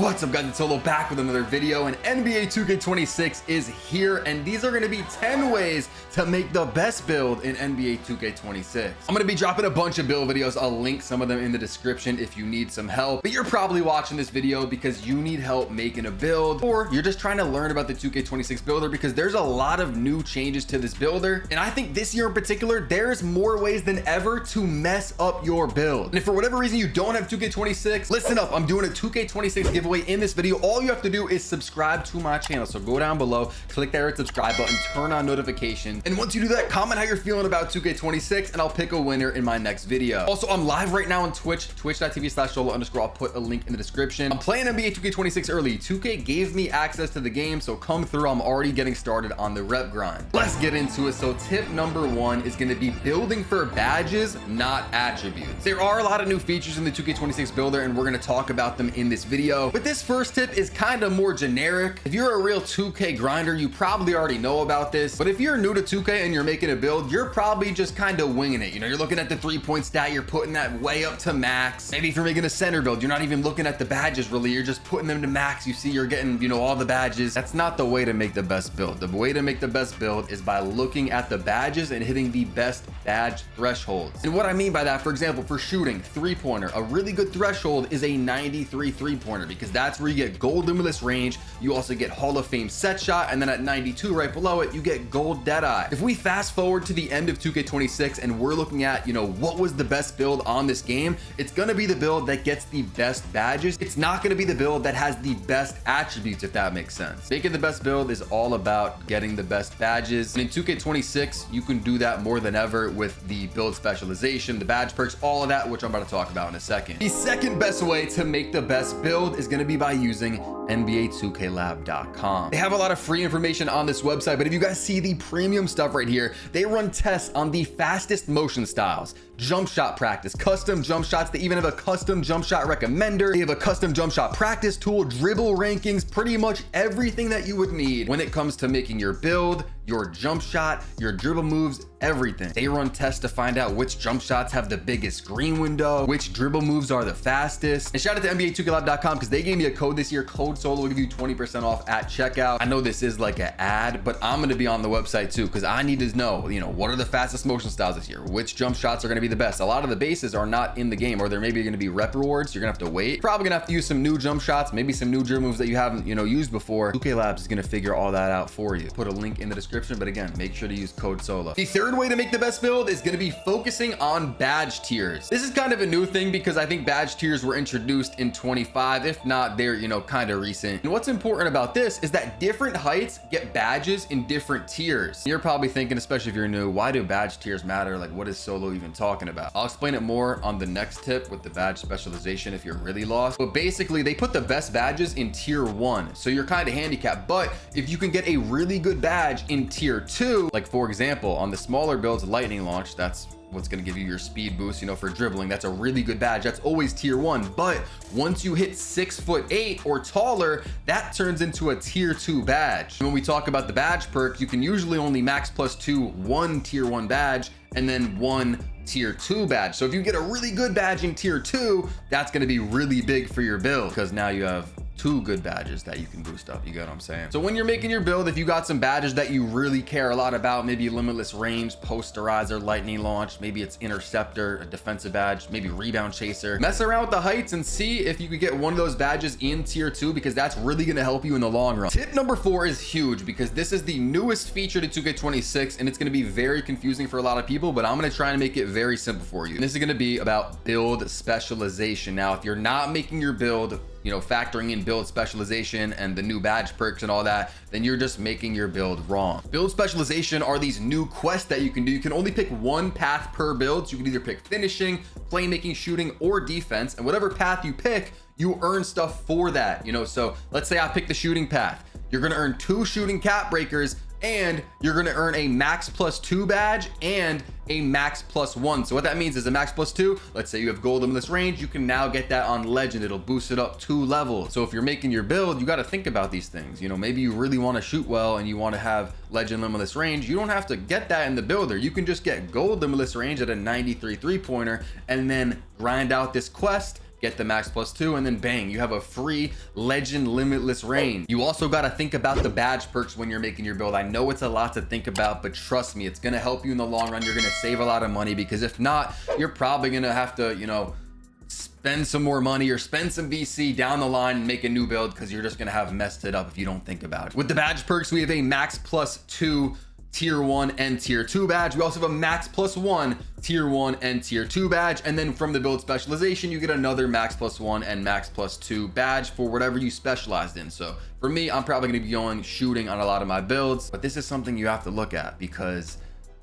What's up, guys? It's Solo back with another video, and NBA 2K26 is here, and these are going to be 10 ways to make the best build in NBA 2K26. I'm going to be dropping a bunch of build videos. I'll link some of them in the description if you need some help, but you're probably watching this video because you need help making a build, or you're just trying to learn about the 2K26 builder because there's a lot of new changes to this builder, and I think this year in particular, there's more ways than ever to mess up your build. And if for whatever reason you don't have 2K26, listen up, I'm doing a 2K26 giveaway in this video. All you have to do is subscribe to my channel. So go down below, click that red subscribe button, turn on notifications, and once you do that, comment how you're feeling about 2K26 and I'll pick a winner in my next video. Also, I'm live right now on Twitch, twitch.tv/solo_. I'll put a link in the description. I'm playing NBA 2K26 early. 2K gave me access to the game, so come through. I'm already getting started on the rep grind. Let's get into it. So tip number one is going to be building for badges, not attributes. There are a lot of new features in the 2K26 builder, and we're going to talk about them in this video. But this first tip is kind of more generic. If you're a real 2K grinder, you probably already know about this. But if you're new to 2K and you're making a build, you're probably just kind of winging it. You know, you're looking at the 3-point stat, you're putting that way up to max. Maybe if you're making a center build, you're not even looking at the badges really. You're just putting them to max. You see you're getting, you know, all the badges. That's not the way to make the best build. The way to make the best build is by looking at the badges and hitting the best badge thresholds. And what I mean by that, for example, for shooting, three-pointer, a really good threshold is a 93 three-pointer because that's where you get gold limitless range. You also get Hall of Fame set shot, and then at 92 right below it, you get gold deadeye. If we fast forward to the end of 2K26 and we're looking at, you know, what was the best build on this game, it's gonna be the build that gets the best badges. It's not gonna be the build that has the best attributes, if that makes sense. Making the best build is all about getting the best badges, and in 2K26 you can do that more than ever with the build specialization, the badge perks, all of that, which I'm about to talk about in a second. The second best way to make the best build is gonna be by using NBA2KLab.com. They have a lot of free information on this website, but if you guys see the premium stuff right here, they run tests on the fastest motion styles, jump shot practice, custom jump shots. They even have a custom jump shot recommender. They have a custom jump shot practice tool, dribble rankings, pretty much everything that you would need when it comes to making your build, your jump shot, your dribble moves, everything. They run tests to find out which jump shots have the biggest screen window, which dribble moves are the fastest. And shout out to NBA2KLab.com because they gave me a code this year. Code SOLO will give you 20% off at checkout. I know this is like an ad, but I'm gonna be on the website too because I need to know, you know, what are the fastest motion styles this year? Which jump shots are gonna be the best? A lot of the bases are not in the game, or they're maybe gonna be rep rewards. You're gonna have to wait. Probably gonna have to use some new jump shots, maybe some new dribble moves that you haven't, you know, used before. 2K Labs is gonna figure all that out for you. Put a link in the description, but again, make sure to use code SOLO. The third way to make the best build is going to be focusing on badge tiers. This is kind of a new thing because I think badge tiers were introduced in 25. If not, they're, you know, kind of recent. And what's important about this is that different heights get badges in different tiers. You're probably thinking, especially if you're new, why do badge tiers matter? Like, what is Solo even talking about? I'll explain it more on the next tip with the badge specialization if you're really lost. But basically, they put the best badges in tier 1. So you're kind of handicapped. But if you can get a really good badge in tier 2, like for example, on the smaller builds, lightning launch, that's what's going to give you your speed boost, you know, for dribbling. That's a really good badge. That's always tier 1. But once you hit 6'8" or taller, that turns into a tier 2 badge. And when we talk about the badge perk, you can usually only max +2 one tier 1 badge and then one tier 2 badge. So if you get a really good badge in tier 2, that's going to be really big for your build because now you have 2 good badges that you can boost up. You get what I'm saying? So when you're making your build, if you got some badges that you really care a lot about, maybe limitless range, posterizer, lightning launch, maybe it's interceptor, a defensive badge, maybe rebound chaser, mess around with the heights and see if you could get one of those badges in tier 2 because that's really going to help you in the long run. Tip number 4 is huge because this is the newest feature to 2K26 and it's going to be very confusing for a lot of people, but I'm going to try and make it very simple for you. And this is going to be about build specialization. Now, if you're not making your build, you know, factoring in build specialization and the new badge perks and all that, then you're just making your build wrong. Build specialization are these new quests that you can do. You can only pick one path per build. So you can either pick finishing, playmaking, shooting, or defense. And whatever path you pick, you earn stuff for that. You know, so let's say I pick the shooting path. You're going to earn 2 shooting cap breakers and you're going to earn a max +2 badge and a max +1. So what that means is a max +2, let's say you have gold limitless range, you can now get that on legend. It'll boost it up 2 levels. So if you're making your build, you got to think about these things. You know, maybe you really want to shoot well and you want to have legend limitless range. You don't have to get that in the builder. You can just get gold limitless range at a 93 3-pointer and then grind out this quest, get the max +2, and then bang, you have a free legend limitless range. You also got to think about the badge perks when you're making your build. I know it's a lot to think about, but trust me, it's going to help you in the long run. You're going to save a lot of money, because if not, you're probably going to have to, you know, spend some more money or spend some VC down the line and make a new build, because you're just going to have messed it up if you don't think about it. With the badge perks, we have a max +2 tier 1 and tier 2 badge. We also have a max +1 tier 1 and tier 2 badge, and then from the build specialization you get another max +1 and max +2 badge for whatever you specialized in. So for me, I'm probably going to be going shooting on a lot of my builds, but this is something you have to look at, because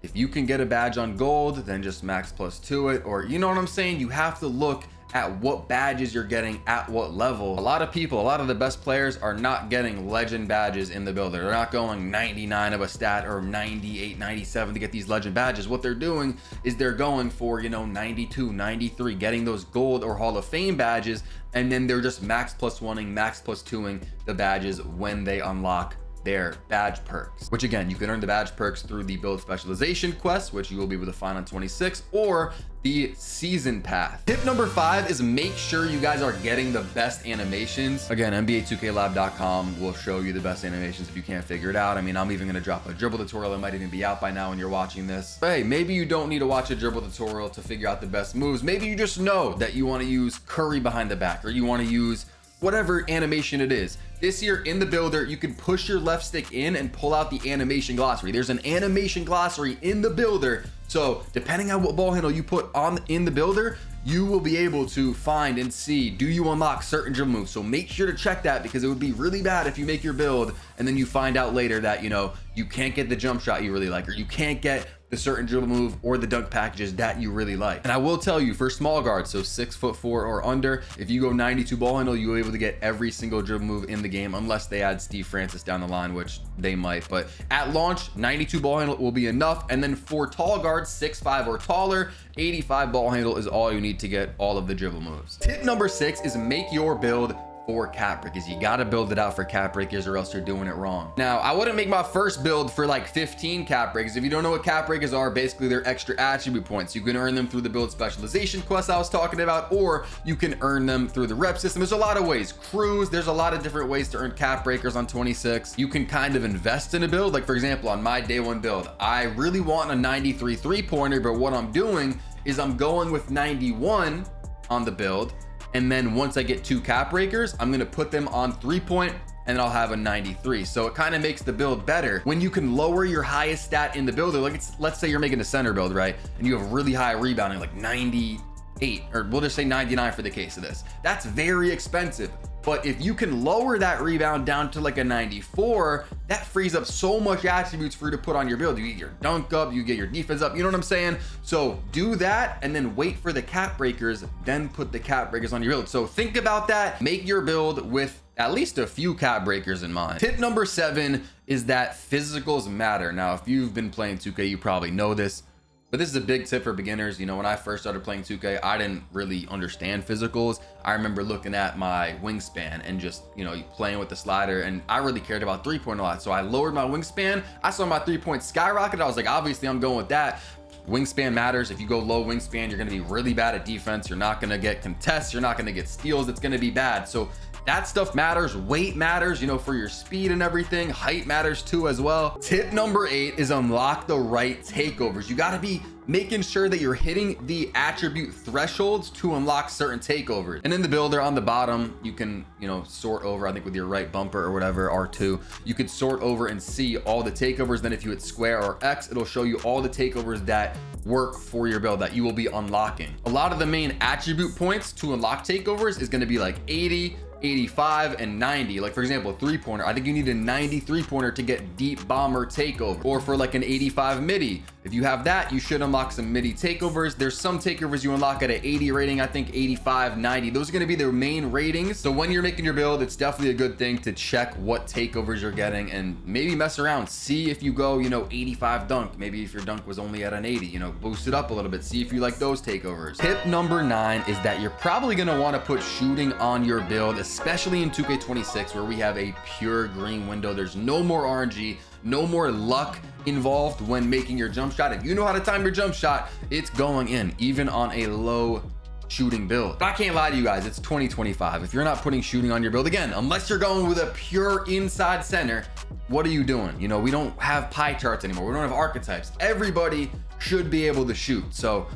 if you can get a badge on gold, then just max +2 it, or you know what I'm saying, you have to look at what badges you're getting at what level. A lot of people, a lot of the best players are not getting legend badges in the builder. They're not going 99 of a stat or 98, 97 to get these legend badges. What they're doing is they're going for, you know, 92, 93, getting those gold or Hall of Fame badges, and then they're just max +1ing, max +2ing the badges when they unlock their badge perks, which again, you can earn the badge perks through the build specialization quest, which you will be able to find on 26, or the season path. Tip number 5 is make sure you guys are getting the best animations. Again, NBA2klab.com will show you the best animations if you can't figure it out. I mean, I'm even going to drop a dribble tutorial. It might even be out by now when you're watching this. But hey, maybe you don't need to watch a dribble tutorial to figure out the best moves. Maybe you just know that you want to use Curry behind the back, or you want to use whatever animation it is. This here in the builder, you can push your left stick in and pull out the animation glossary. There's an animation glossary in the builder. So depending on what ball handle you put on in the builder, you will be able to find and see, do you unlock certain dribble moves? So make sure to check that, because it would be really bad if you make your build and then you find out later that, you know, you can't get the jump shot you really like, or you can't get the certain dribble move or the dunk packages that you really like. And I will tell you, for small guards, so 6'4" or under, if you go 92 ball handle, you'll be able to get every single dribble move in the game, unless they add Steve Francis down the line, which they might. But at launch, 92 ball handle will be enough. And then for tall guards, 6'5" or taller, 85 ball handle is all you need to get all of the dribble moves. Tip number 6 is make your build for cap breakers. You got to build it out for cap breakers, or else you're doing it wrong. Now, I wouldn't make my first build for like 15 cap breakers. If you don't know what cap breakers are, basically they're extra attribute points. You can earn them through the build specialization quest I was talking about, or you can earn them through the rep system. There's a lot of ways. Crews, there's a lot of different ways to earn cap breakers on 26. You can kind of invest in a build. Like for example, on my day 1 build, I really want a 93 3-pointer, but what I'm doing is I'm going with 91 on the build. And then once I get 2 cap breakers, I'm gonna put them on 3-point, and then I'll have a 93. So it kind of makes the build better when you can lower your highest stat in the builder. Like let's say you're making a center build, right? And you have really high rebounding, like 98, or we'll just say 99 for the case of this. That's very expensive. But if you can lower that rebound down to like a 94, that frees up so much attributes for you to put on your build. You get your dunk up, you get your defense up, you know what I'm saying? So do that, and then wait for the cap breakers, then put the cap breakers on your build. So think about that. Make your build with at least a few cap breakers in mind. Tip number 7 is that physicals matter. Now, if you've been playing 2K, you probably know this, but this is a big tip for beginners. You know, when I first started playing 2K, I didn't really understand physicals. I remember looking at my wingspan and just, you know, playing with the slider, and I really cared about 3-point a lot. So I lowered my wingspan. I saw my 3-point skyrocket. I was like, obviously I'm going with that. Wingspan matters. If you go low wingspan, you're going to be really bad at defense. You're not going to get contests. You're not going to get steals. It's going to be bad. So that stuff matters. Weight matters, you know, for your speed and everything. Height matters too as well. Tip number 8 is unlock the right takeovers. You got to be making sure that you're hitting the attribute thresholds to unlock certain takeovers. And in the builder on the bottom, you can, you know, sort over, I think with your right bumper or whatever, R2, you could sort over and see all the takeovers. Then if you hit square or X, it'll show you all the takeovers that work for your build that you will be unlocking. A lot of the main attribute points to unlock takeovers is going to be like 80, 85, and 90. Like for example, a 3-pointer, I think you need a 90 3-pointer to get deep bomber takeover. Or for like an 85 midi, if you have that, you should unlock some midi takeovers. There's some takeovers you unlock at an 80 rating, I think 85, 90. Those are going to be their main ratings. So when you're making your build, it's definitely a good thing to check what takeovers you're getting and maybe mess around. See if you go, you know, 85 dunk. Maybe if your dunk was only at an 80, you know, boost it up a little bit. See if you like those takeovers. Tip number 9 is that you're probably going to want to put shooting on your build, especially in 2K26, where we have a pure green window. There's no more RNG, no more luck involved when making your jump shot. If you know how to time your jump shot, it's going in, even on a low shooting build. But I can't lie to you guys, it's 2025. If you're not putting shooting on your build, again, unless you're going with a pure inside center, what are you doing? You know, we don't have pie charts anymore. We don't have archetypes. Everybody should be able to shoot. So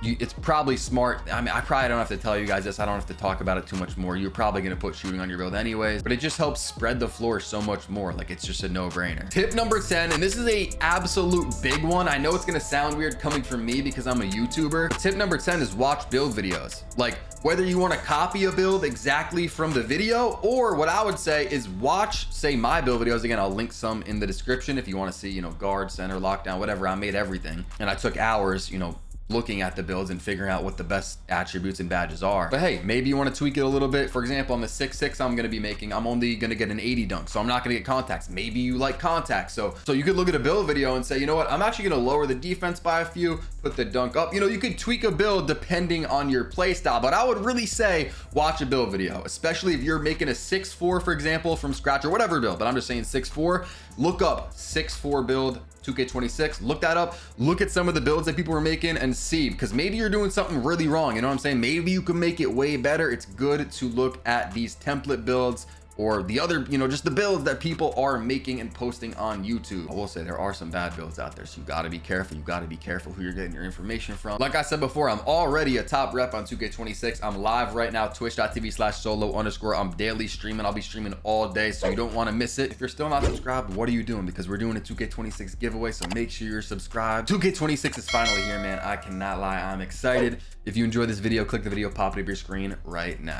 it's probably smart. I mean, I probably don't have to tell you guys this. I don't have to talk about it too much more. You're probably going to put shooting on your build anyways, but it just helps spread the floor so much more. Like, it's just a no-brainer. Tip number 10, and this is a absolute big one. I know it's going to sound weird coming from me because I'm a YouTuber. Tip number 10 is watch build videos. Like, whether you want to copy a build exactly from the video, or what I would say is watch, say, my build videos. Again, I'll link some in the description if you want to see, you know, guard, center, lockdown, whatever. I made everything, and I took hours, you know, looking at the builds and figuring out what the best attributes and badges are. But hey, maybe you want to tweak it a little bit. For example, on the 6.6 I'm going to be making, I'm only going to get an 80 dunk, so I'm not going to get contacts. Maybe you like contacts, so you could look at a build video and say, you know what, I'm actually going to lower the defense by a few, put the dunk up. You know, you could tweak a build depending on your play style, but I would really say watch a build video, especially if you're making a 6.4, for example, from scratch, or whatever build, but I'm just saying 6.4. Look up 6.4 build 2K26, look that up, look at some of the builds that people were making and see, because maybe you're doing something really wrong. You know what I'm saying? Maybe you can make it way better. It's good to look at these template builds or the other, you know, just the builds that people are making and posting on YouTube. I will say there are some bad builds out there, so you got to be careful. You got to be careful who you're getting your information from. Like I said before, I'm already a top rep on 2K26. I'm live right now, twitch.tv/solo_. I'm daily streaming. I'll be streaming all day, so you don't want to miss it. If you're still not subscribed, what are you doing? Because we're doing a 2K26 giveaway, so make sure you're subscribed. 2K26 is finally here, man. I cannot lie, I'm excited. If you enjoyed this video, click the video pop up your screen right now.